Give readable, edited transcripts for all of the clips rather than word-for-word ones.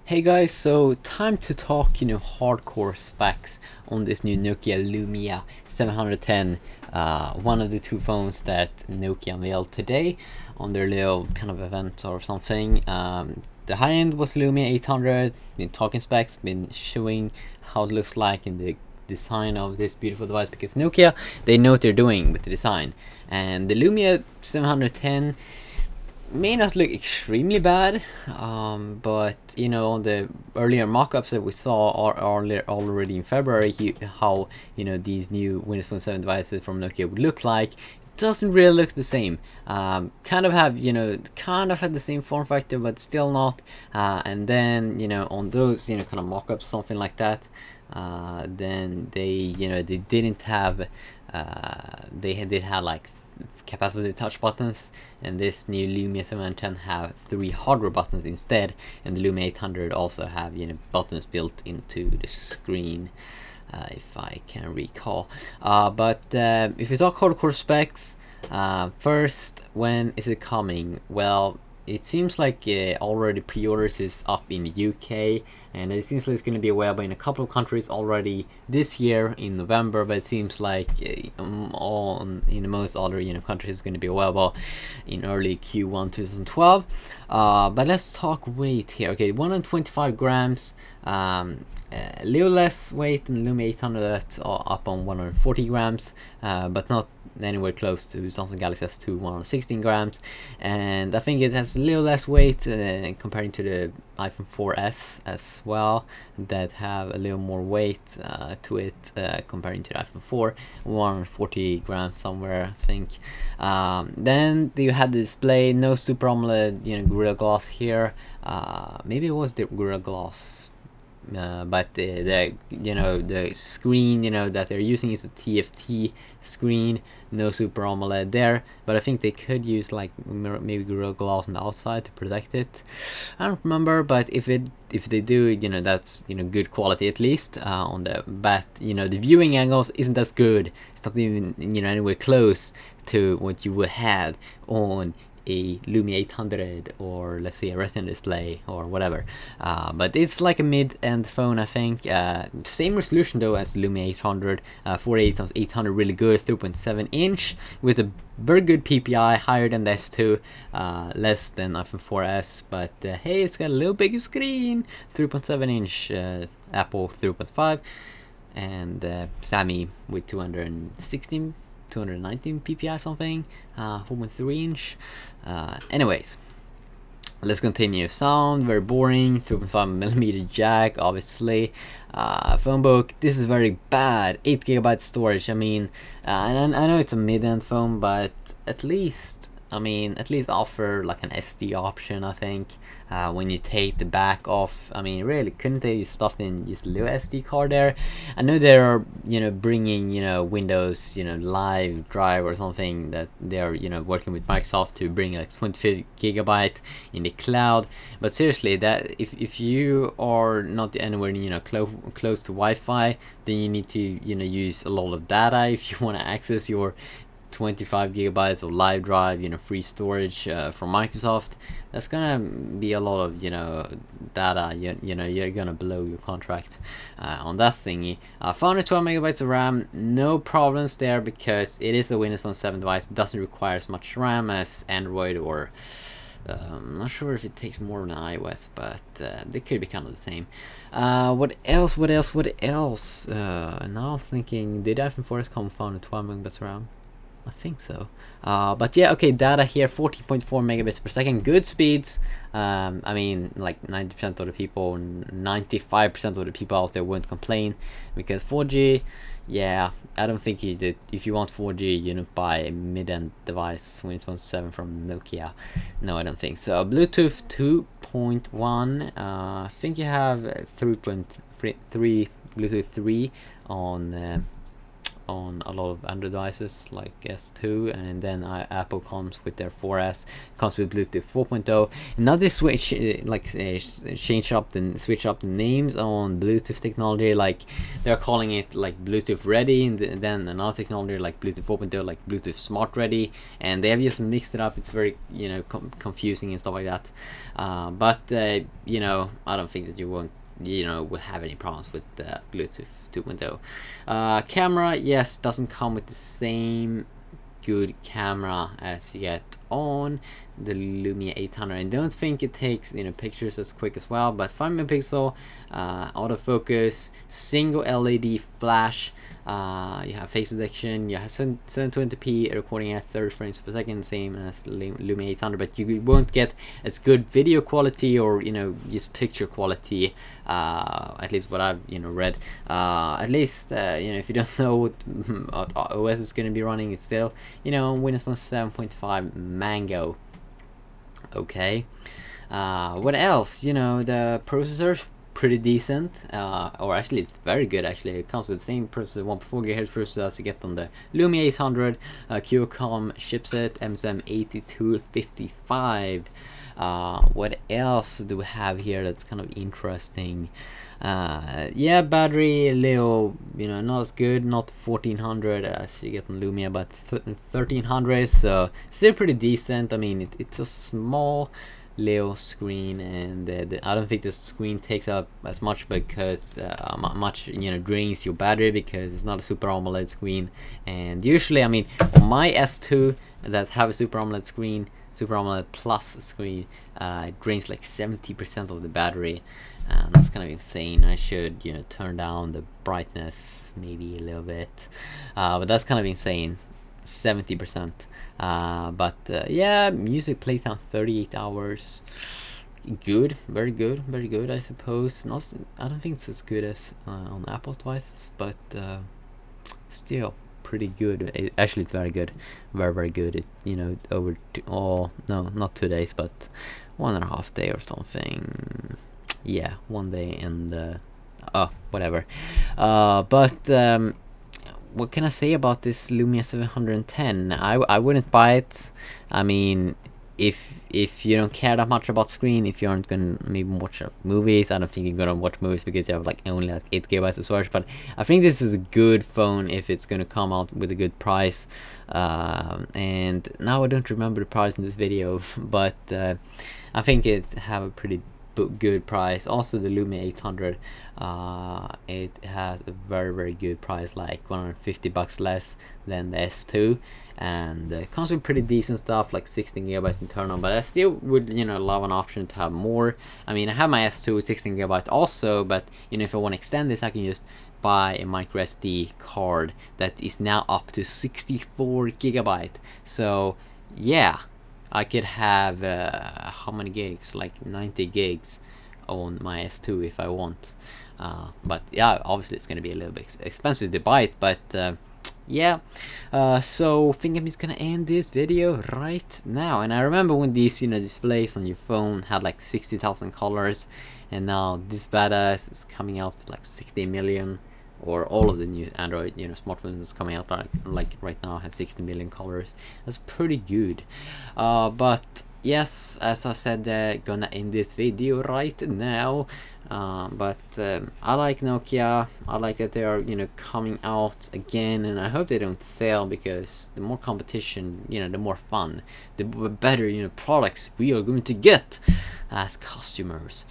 Hey guys, so time to talk, hardcore specs on this new Nokia Lumia 710, one of the two phones that Nokia unveiled today on their little kind of event or something. The high end was Lumia 800, been talking specs, been showing how it looks like in the design of this beautiful device, because Nokia, they know what they're doing with the design. And the Lumia 710 may not look extremely bad, but on the earlier mock-ups that we saw already in February, how these new Windows Phone 7 devices from Nokia would look like, it doesn't really look the same. Kind of have the same form factor, but still not. And then on those kind of mock-ups, something like that, then they they didn't have they had like capacitive touch buttons, and this new Lumia 710 have 3 hardware buttons instead, and the Lumia 800 also have buttons built into the screen, if I can recall. But if we talk hardcore specs, first, when is it coming? Well, it seems like already pre-orders is up in the UK, and it seems like it's going to be available in a couple of countries already this year in November, but it seems like in most other countries it's going to be available in early Q1 2012. But let's talk weight here. Okay, 125 grams, a little less weight than the Lumia 800, that's up on 140 grams, but not anywhere close to Samsung Galaxy S2 116 grams, and I think it has a little less weight comparing to the iPhone 4S as well, that have a little more weight to it comparing to the iPhone 4, 140 grams somewhere, I think. Then you had the display, no Super AMOLED Gorilla Glass here. Maybe it was the Gorilla Glass, but the screen that they're using is a TFT screen, no Super AMOLED there, but I think they could use like maybe Gorilla Glass on the outside to protect it. I don't remember, but if they do, that's good quality at least on the bat. The viewing angles isn't as good. It's not even anywhere close to what you would have on a Lumia 800 or let's say a Retina display or whatever, but it's like a mid-end phone, I think. Same resolution though as Lumia 800, 48x800, really good, 3.7 inch with a very good PPI, higher than the S2, less than iPhone 4S, but hey, it's got a little bigger screen, 3.7 inch, Apple 3.5, and Sammy with 219 PPI something, 4.3 inch. Anyways, let's continue. Sound very boring, 3.5mm jack, obviously. Phone book, this is very bad, 8GB storage. I mean, and I know it's a mid-end phone, but at least offer like an SD option, I think. When you take the back off, I mean, really, couldn't they just stuff in just a little SD card there? I know they're bringing Windows Live Drive or something, that they're working with Microsoft to bring like 25GB in the cloud. But seriously, that if you are not anywhere close to Wi-Fi, then you need to use a lot of data if you want to access your 25GB of live drive, free storage from Microsoft. That's gonna be a lot of data. You're gonna blow your contract on that thingy. 412MB of RAM, no problems there, because it is a Windows Phone 7 device. It doesn't require as much RAM as Android, or I'm not sure if it takes more than iOS, but they could be kind of the same. What else? Now I'm thinking, did iPhone 4S come with 412MB RAM? I think so. But yeah, okay, data here, 14.4 megabits per second, good speeds. I mean, like 90% of the people, 95% of the people out there wouldn't complain, because 4G, yeah, I don't think you did. If you want 4G, buy a mid-end device, Windows Phone 7 from Nokia. No, I don't think so. Bluetooth 2.1, I think you have 3.3 Bluetooth 3 on on a lot of Android devices like S2, and then Apple comes with their 4S, comes with Bluetooth 4.0. And now they switch switch up the names on Bluetooth technology, like they're calling it like Bluetooth Ready, and then another technology like Bluetooth 4.0, like Bluetooth Smart Ready, and they have just mixed it up. It's very, you know, confusing and stuff like that. But you know, I don't think that you won't, you know, would have any problems with Bluetooth 2.0. Camera, yes, doesn't come with the same good camera as you get on the Lumia 800. I don't think it takes, you know, pictures as quick as well, but 5 megapixel autofocus, single LED flash, you have face detection, you have 720p recording at 30 frames per second, same as Lumia 800, but you won't get as good video quality or, you know, just picture quality, at least what I've, you know, read. At least, you know, if you don't know what OS is going to be running, it's still, you know, Windows Phone 7.5 Mango. Okay, what else? You know, the processor's pretty decent, or actually it's very good. Actually, it comes with the same processor, 1.4 GHz processor as you get on the Lumia 800, Qualcomm chipset, MSM 8255. What else do we have here that's kind of interesting? Yeah, battery a little, you know, not as good, not 1400 as you get on Lumia, but 1300, so still pretty decent. I mean, it's a small little screen, and I don't think the screen takes up as much because much, you know, drains your battery, because it's not a Super AMOLED screen. And usually, I mean, on my S2 that have a Super AMOLED screen, Super AMOLED Plus screen, it drains like 70% of the battery, and that's kind of insane. I should, you know, turn down the brightness maybe a little bit, but that's kind of insane, 70%. But yeah, music playtime 38 hours. Good, very good, very good, I suppose. Not, I don't think it's as good as on Apple's devices, but still pretty good. Actually, it's very good, very good. It, you know, over no, not 2 days, but 1.5 days or something. Yeah, 1 day and whatever. But what can I say about this Lumia 710? I wouldn't buy it. I mean, if you don't care that much about screen, if you aren't gonna maybe watch movies, I don't think you're gonna watch movies because you have like only like 8 GB of storage. But I think this is a good phone if it's gonna come out with a good price. And now I don't remember the price in this video, but I think it have a pretty good price. Also the Lumia 800, it has a very good price, like 150 bucks less than the S2, and it comes with pretty decent stuff like 16 GB internal, but I still would, you know, love an option to have more. I mean, I have my S2 with 16 GB also, but you know, if I want to extend it, I can just buy a micro SD card that is now up to 64 GB. So yeah, I could have how many gigs, like 90 gigs on my S2 if I want. But yeah, obviously it's going to be a little bit expensive to buy it, but yeah. So I think I'm just gonna end this video right now. And I remember when these, you know, displays on your phone had like 60,000 colors, and now this badass is coming out with like 60 million. Or all of the new Android, you know, smartphones coming out like right now have 60 million colors. That's pretty good. But yes, as I said, gonna end this video right now. But I like Nokia. I like that they are, you know, coming out again, and I hope they don't fail, because the more competition, you know, the more fun, the better, you know, products we are going to get as customers.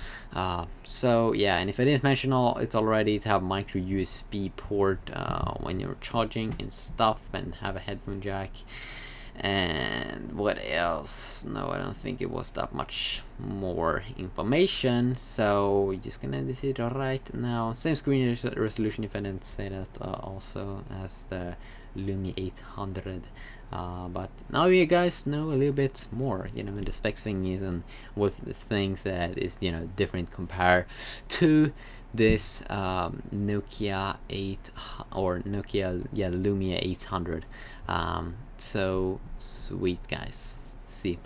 So yeah, and if I didn't mention it's already to have micro USB port when you're charging and stuff, and have a headphone jack. And what else? No, I don't think it was that much more information, so we're just gonna end the video right now. Same screen resolution, if I didn't say that, also as the Lumia 800. But now you guys know a little bit more, you know, in the specs thingies and what the things that is, you know, different compared to this Nokia 8 or Nokia, yeah, Lumia 800. So sweet, guys. See.